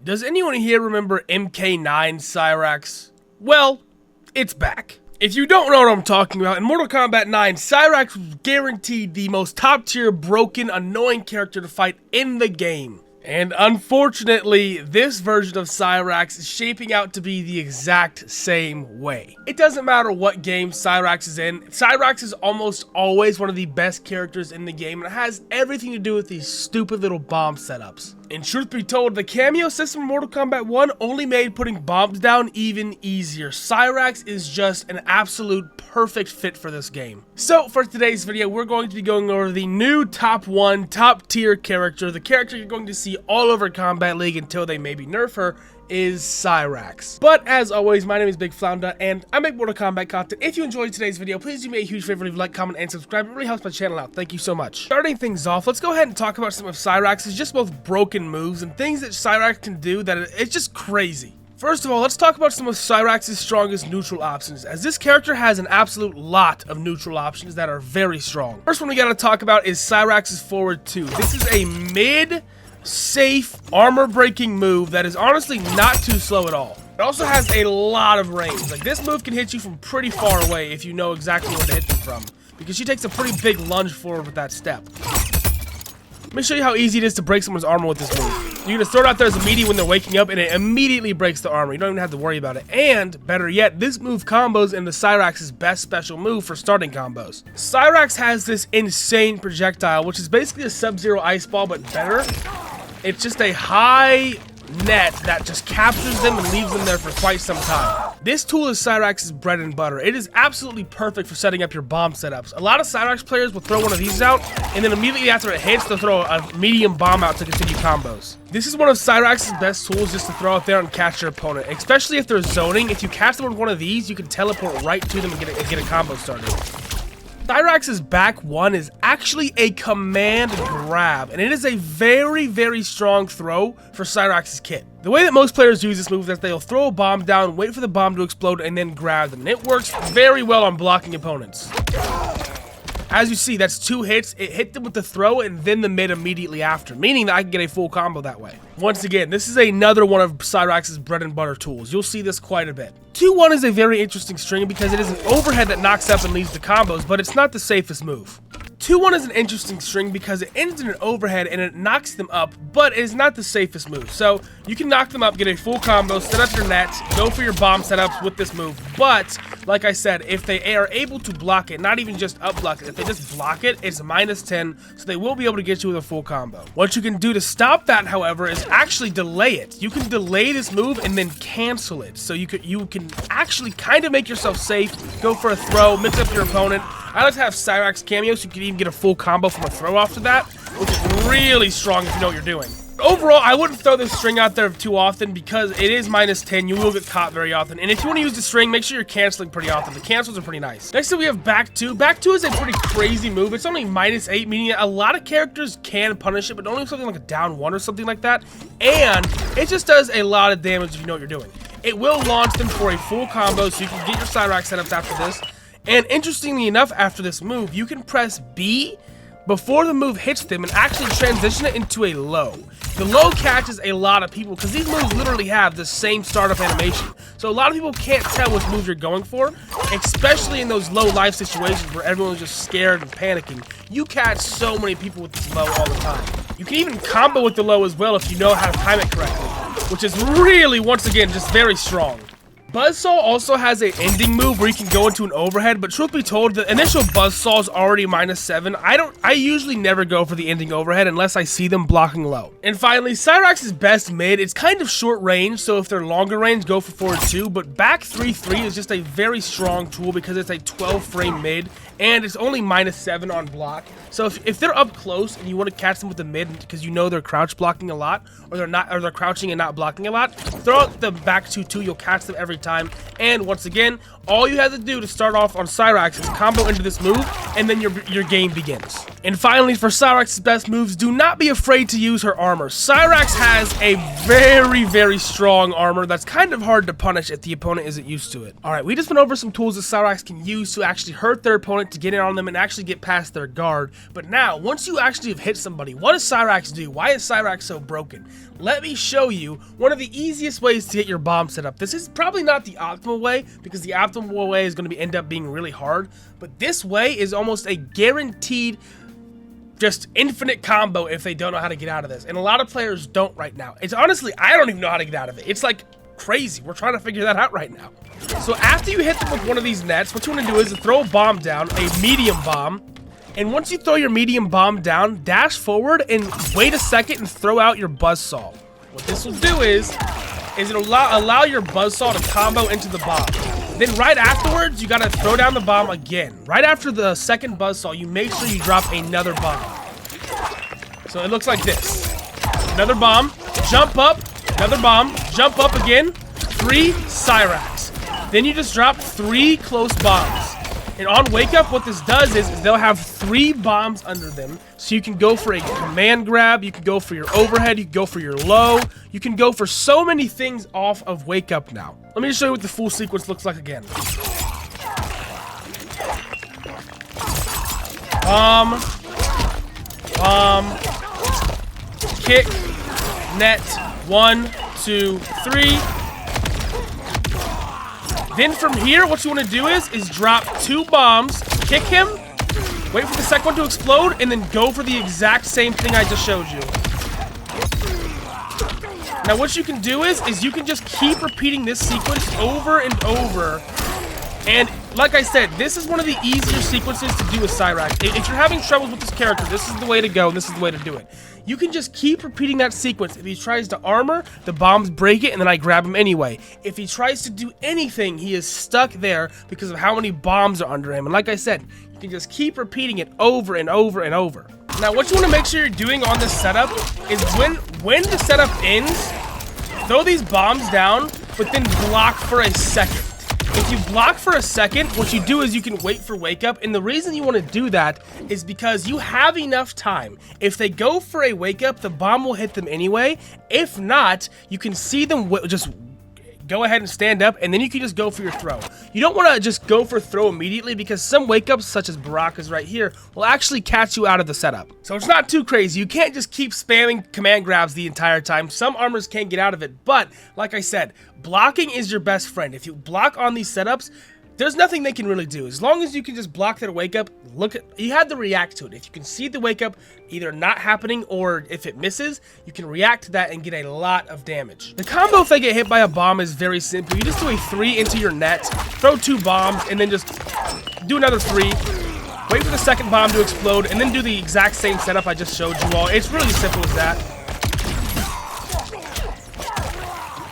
Does anyone here remember MK9 Cyrax? Well, it's back. If you don't know what I'm talking about, in Mortal Kombat 9, Cyrax was guaranteed the most top tier, broken, annoying character to fight in the game. And unfortunately, this version of Cyrax is shaping out to be the exact same way. It doesn't matter what game Cyrax is in, Cyrax is almost always one of the best characters in the game, and it has everything to do with these stupid little bomb setups. And truth be told, the cameo system in Mortal Kombat 1 only made putting bombs down even easier. Cyrax is just an absolute perfect fit for this game. So for today's video, we're going to be going over the new top tier character. The character you're going to see all over Kombat League until they maybe nerf her is Cyrax. But as always, my name is Big Flounder and I make Mortal Kombat content. If you enjoyed today's video, please do me a huge favor, leave a like, comment, and subscribe. It really helps my channel out. Thank you so much. Starting things off, let's go ahead and talk about some of Cyrax's just both broken moves and things that Cyrax can do that it's just crazy. First of all, let's talk about some of Cyrax's strongest neutral options, as this character has an absolute lot of neutral options that are very strong. First one we gotta talk about is Cyrax's forward 2. This is a mid-safe armor-breaking move that is honestly not too slow at all. It also has a lot of range. Like, this move can hit you from pretty far away if you know exactly where to hit them from, because she takes a pretty big lunge forward with that step. Let me show you how easy it is to break someone's armor with this move. You're going to throw it out there as a meaty when they're waking up, and it immediately breaks the armor. You don't even have to worry about it. And, better yet, this move combos into Cyrax's best special move for starting combos. Cyrax has this insane projectile, which is basically a Sub-Zero ice ball, but better. It's just a high net that just captures them and leaves them there for quite some time. This tool is Cyrax's bread and butter. It is absolutely perfect for setting up your bomb setups. A lot of Cyrax players will throw one of these out, and then immediately after it hits, they'll throw a medium bomb out to continue combos. This is one of Cyrax's best tools just to throw out there and catch your opponent, especially if they're zoning. If you catch them with one of these, you can teleport right to them and get a combo started. Cyrax's back 1 is actually a command grab, and it is a very, very strong throw for Cyrax's kit. The way that most players use this move is that they'll throw a bomb down, wait for the bomb to explode, and then grab them. And it works very well on blocking opponents. As you see, that's 2 hits. It hit them with the throw and then the mid immediately after, meaning that I can get a full combo that way. Once again, this is another one of Cyrax's bread and butter tools. You'll see this quite a bit. 2-1 is a very interesting string because it is an overhead that knocks up and leads to combos, but it's not the safest move. 2-1 is an interesting string because it ends in an overhead and it knocks them up, but it is not the safest move. So you can knock them up, get a full combo, set up your nets, go for your bomb setups with this move. But like I said, if they are able to block it, not even just up block it, if they just block it, it's -10, so they will be able to get you with a full combo. What you can do to stop that, however, is actually delay it. You can delay this move and then cancel it. So you can actually kind of make yourself safe, go for a throw, mix up your opponent. I like to have Cyrax cameo so you can even get a full combo from a throw off to that, which is really strong if you know what you're doing. Overall, I wouldn't throw this string out there too often because it is -10. You will get caught very often. And if you want to use the string, make sure you're canceling pretty often. The cancels are pretty nice. Next up, we have back 2. Back 2 is a pretty crazy move. It's only -8, meaning a lot of characters can punish it, but only something like a down 1 or something like that. And it just does a lot of damage if you know what you're doing. It will launch them for a full combo, so you can get your Cyrax setups after this. And interestingly enough, after this move, you can press B before the move hits them and actually transition it into a low. The low catches a lot of people because these moves literally have the same startup animation. So a lot of people can't tell which move you're going for, especially in those low life situations where everyone's just scared and panicking. You catch so many people with this low all the time. You can even combo with the low as well if you know how to time it correctly, which is really, once again, just very strong. Buzzsaw also has an ending move where you can go into an overhead, but truth be told, the initial Buzzsaw is already -7. I usually never go for the ending overhead unless I see them blocking low. And finally, Cyrax's best mid, it's kind of short range, so if they're longer range, go for forward 2, but back 3-3 is just a very strong tool because it's a 12 frame mid, and it's only -7 on block. So if they're up close and you want to catch them with the mid because you know they're crouch blocking a lot, or they're crouching and not blocking a lot, throw out the back 2-2, you'll catch them every time. And once again, all you have to do to start off on Cyrax is combo into this move, and then your game begins. And finally, for Cyrax's best moves, do not be afraid to use her armor. Cyrax has a very, very strong armor that's kind of hard to punish if the opponent isn't used to it. Alright, we just went over some tools that Cyrax can use to actually hurt their opponent moment to get in on them and actually get past their guard. But now, once you actually have hit somebody, what does Cyrax do? Why is Cyrax so broken? Let me show you one of the easiest ways to get your bomb set up. This is probably not the optimal way, because the optimal way is going to end up being really hard. But this way is almost a guaranteed just infinite combo if they don't know how to get out of this. And a lot of players don't right now. It's honestly, I don't even know how to get out of it. It's like crazy. We're trying to figure that out right now. So after you hit them with one of these nets, what you want to do is throw a bomb down, a medium bomb. And once you throw your medium bomb down, dash forward and wait a second and throw out your buzzsaw. What this will do is it'll allow your buzzsaw to combo into the bomb. Then right afterwards, you gotta throw down the bomb again. Right after the second buzzsaw, you make sure you drop another bomb. So it looks like this. Another bomb, jump up, another bomb, jump up again, 3 Cyrax. Then you just drop 3 close bombs. And on wake up, what this does is they'll have 3 bombs under them. So you can go for a command grab, you can go for your overhead, you can go for your low. You can go for so many things off of wake up now. Let me just show you what the full sequence looks like again. Bomb, kick, net, 1, 2, 3. Then from here, what you want to do is drop 2 bombs, kick him, wait for the second one to explode, and then go for the exact same thing I just showed you. Now what you can do is you can just keep repeating this sequence over and over. And like I said, this is one of the easier sequences to do with Cyrax. If you're having troubles with this character, this is the way to go, and this is the way to do it. You can just keep repeating that sequence. If he tries to armor, the bombs break it, and then I grab him anyway. If he tries to do anything, he is stuck there because of how many bombs are under him. And like I said, you can just keep repeating it over and over and over. Now, what you want to make sure you're doing on this setup is when the setup ends, throw these bombs down, but then block for a second. If you block for a second, what you do is you can wait for wake up, and the reason you want to do that is because you have enough time. If they go for a wake up, the bomb will hit them anyway. If not, you can see them just go ahead and stand up, and then you can just go for your throw. You don't want to just go for throw immediately, because some wake ups, such as Baraka's right here, will actually catch you out of the setup. So it's not too crazy. You can't just keep spamming command grabs the entire time. Some armors can get out of it, but like I said, blocking is your best friend. If you block on these setups, there's nothing they can really do. As long as you can just block their wake up, you have to react to it. If you can see the wake up either not happening or if it misses, you can react to that and get a lot of damage. The combo if they get hit by a bomb is very simple. You just do a 3 into your net, throw 2 bombs, and then just do another 3. Wait for the second bomb to explode, and then do the exact same setup I just showed you all. It's really as simple as that.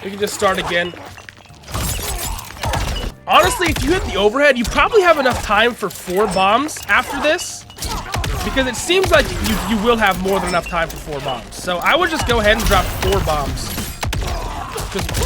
You can just start again. Honestly, if you hit the overhead, you probably have enough time for 4 bombs after this, because it seems like you will have more than enough time for 4 bombs. So I would just go ahead and drop 4 bombs.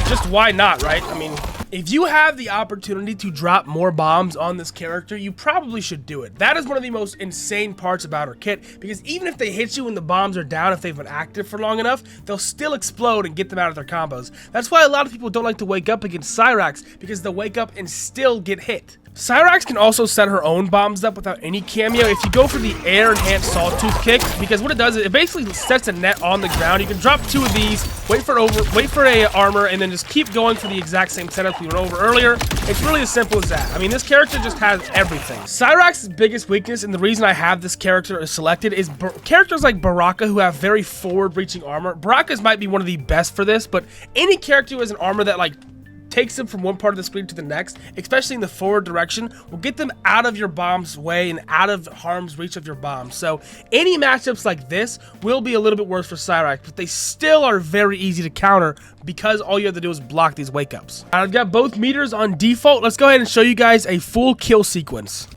Just why not, right? I mean, if you have the opportunity to drop more bombs on this character, you probably should do it. That is one of the most insane parts about her kit, because even if they hit you when the bombs are down, if they've been active for long enough, they'll still explode and get them out of their combos. That's why a lot of people don't like to wake up against Cyrax, because they'll wake up and still get hit. Cyrax can also set her own bombs up without any cameo if you go for the air enhanced sawtooth kick, because what it does is it basically sets a net on the ground. You can drop 2 of these, wait for a armor, and then just keep going for the exact same setup we went over earlier. It's really as simple as that. I mean, this character just has everything. Cyrax's biggest weakness, and the reason I have this character selected, is characters like Baraka who have very forward-reaching armor. Baraka's might be one of the best for this, but any character who has an armor that takes them from one part of the screen to the next, especially in the forward direction, will get them out of your bomb's way and out of harm's reach of your bombs. So any matchups like this will be a little bit worse for Cyrax, but they still are very easy to counter because all you have to do is block these wake ups. I've got both meters on default. Let's go ahead and show you guys a full kill sequence.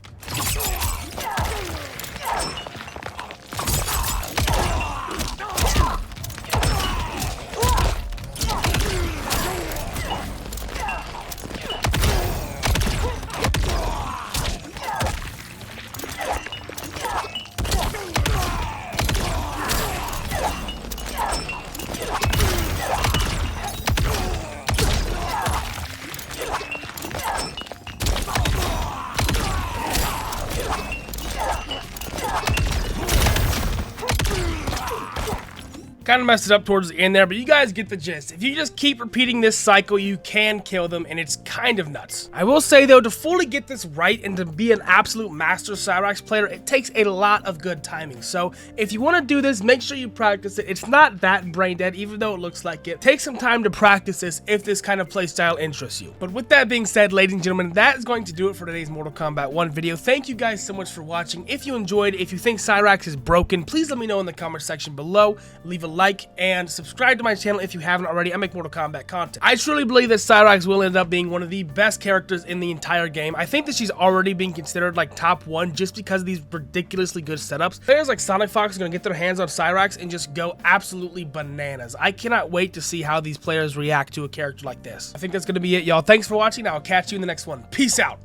Kind of messed it up towards the end there, but you guys get the gist. If you just keep repeating this cycle, you can kill them, and it's kind of nuts. I will say, though, to fully get this right and to be an absolute master Cyrax player, it takes a lot of good timing. So if you want to do this, make sure you practice it. It's not that brain dead, even though it looks like it. Take some time to practice this if this kind of playstyle interests you. But with that being said, ladies and gentlemen, that is going to do it for today's Mortal Kombat 1 video. Thank you guys so much for watching. If you enjoyed, if you think Cyrax is broken, please let me know in the comment section below. Leave a like and subscribe to my channel if you haven't already. I make Mortal Kombat content. I truly believe that Cyrax will end up being one of the best characters in the entire game. I think that she's already being considered like top 1 just because of these ridiculously good setups. Players like Sonic Fox are going to get their hands on Cyrax and just go absolutely bananas. I cannot wait to see how these players react to a character like this. I think that's going to be it, y'all. Thanks for watching. I'll catch you in the next one. Peace out.